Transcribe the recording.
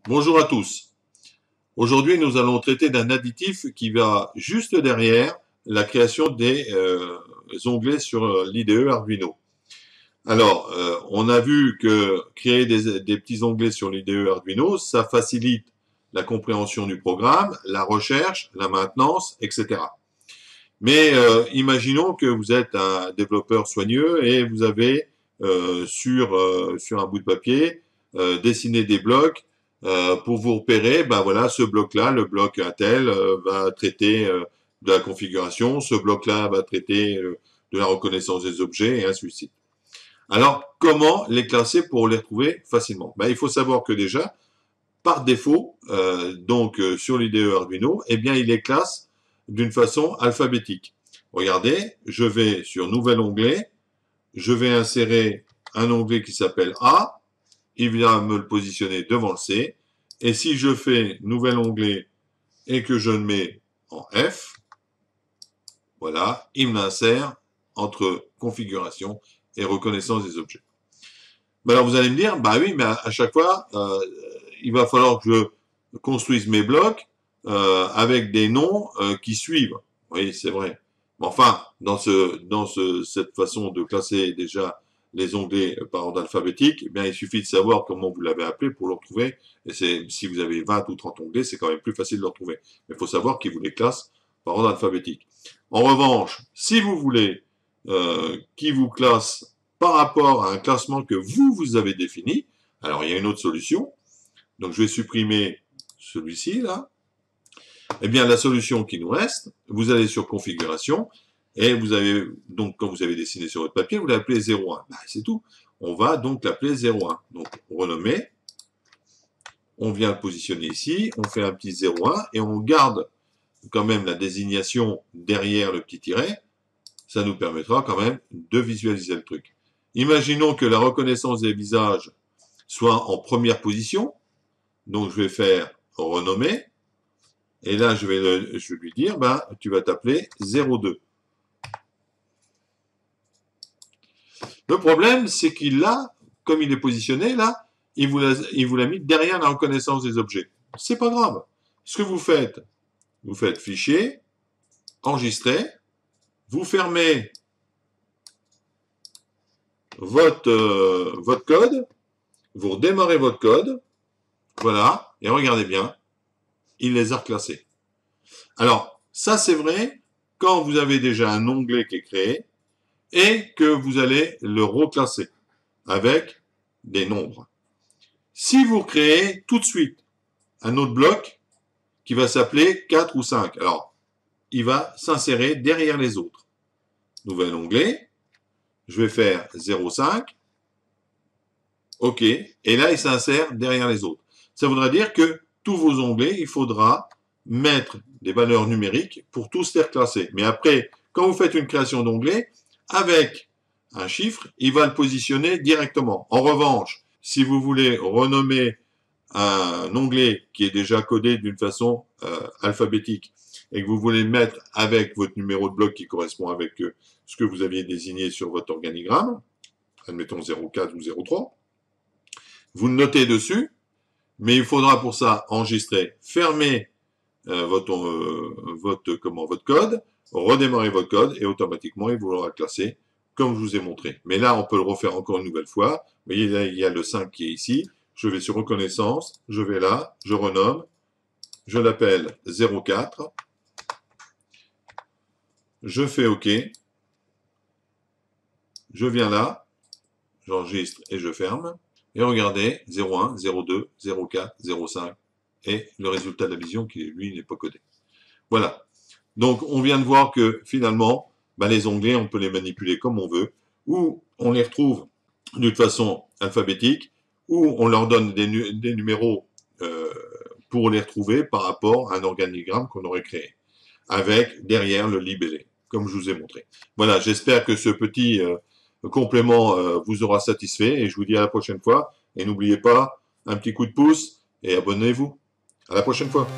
Bonjour à tous. Aujourd'hui, nous allons traiter d'un additif qui va juste derrière la création des onglets sur l'IDE Arduino. Alors, on a vu que créer des petits onglets sur l'IDE Arduino, ça facilite la compréhension du programme, la recherche, la maintenance, etc. Mais imaginons que vous êtes un développeur soigneux et vous avez sur un bout de papier dessiné des blocs pour vous repérer, ben voilà, ce bloc-là, le bloc Intel, va traiter de la configuration, ce bloc-là va traiter de la reconnaissance des objets, et ainsi de suite. Alors, comment les classer pour les retrouver facilement? Ben, il faut savoir que déjà, par défaut, sur l'IDE Arduino, eh bien, il les classe d'une façon alphabétique. Regardez, je vais sur Nouvel onglet, je vais insérer un onglet qui s'appelle A, il vient me le positionner devant le C, et si je fais Nouvel onglet et que je le mets en F, voilà, il m'insère entre configuration et reconnaissance des objets. Ben alors vous allez me dire, bah oui, mais à chaque fois, il va falloir que je construise mes blocs avec des noms qui suivent. Oui, c'est vrai. Mais enfin, cette façon de classer déjà les onglets par ordre alphabétique, eh bien, il suffit de savoir comment vous l'avez appelé pour le retrouver. Et si vous avez 20 ou 30 onglets, c'est quand même plus facile de le retrouver. Mais il faut savoir qu'il vous les classe par ordre alphabétique. En revanche, si vous voulez qu'il vous classe par rapport à un classement que vous avez défini, alors il y a une autre solution. Donc je vais supprimer celui-ci là. Eh bien la solution qui nous reste, vous allez sur configuration et vous avez donc quand vous avez dessiné sur votre papier, vous l'appelez 01. Ben, c'est tout. On va donc l'appeler 01. Donc renommer. On vient le positionner ici, on fait un petit 01 et on garde quand même la désignation derrière le petit tiret. Ça nous permettra quand même de visualiser le truc. Imaginons que la reconnaissance des visages soit en première position. Donc, je vais faire renommer. Et là, je vais lui dire, ben, tu vas t'appeler 02. Le problème, c'est qu'il l'a, comme il est positionné là, il vous l'a mis derrière la reconnaissance des objets. C'est pas grave. Ce que vous faites fichier, enregistrer, vous fermez votre code, vous redémarrez votre code, voilà, et regardez bien, il les a reclassés. Alors, ça c'est vrai quand vous avez déjà un onglet qui est créé et que vous allez le reclasser avec des nombres. Si vous créez tout de suite un autre bloc qui va s'appeler 4 ou 5, alors il va s'insérer derrière les autres. Nouvel onglet, je vais faire 0,5, OK, et là il s'insère derrière les autres. Ça voudrait dire que tous vos onglets, il faudra mettre des valeurs numériques pour tous les reclasser. Mais après, quand vous faites une création d'onglet, avec un chiffre, il va le positionner directement. En revanche, si vous voulez renommer un onglet qui est déjà codé d'une façon alphabétique et que vous voulez le mettre avec votre numéro de bloc qui correspond avec ce que vous aviez désigné sur votre organigramme, admettons 04 ou 03, vous le notez dessus, mais il faudra pour ça enregistrer, fermer votre code, redémarrer votre code et automatiquement il vous l'aura classé comme je vous ai montré. Mais là, on peut le refaire encore une nouvelle fois. Vous voyez, là, il y a le 5 qui est ici. Je vais sur reconnaissance, je vais là, je renomme, je l'appelle 04, je fais OK, je viens là, j'enregistre et je ferme. Et regardez, 01, 02, 04, 05, et le résultat de la vision qui, lui, n'est pas codé. Voilà. Donc, on vient de voir que, finalement, ben, les onglets, on peut les manipuler comme on veut, ou on les retrouve d'une façon alphabétique, ou on leur donne des numéros pour les retrouver par rapport à un organigramme qu'on aurait créé, avec derrière le libellé, comme je vous ai montré. Voilà, j'espère que ce petit complément vous aura satisfait et je vous dis à la prochaine fois. Et n'oubliez pas, un petit coup de pouce et abonnez-vous. À la prochaine fois.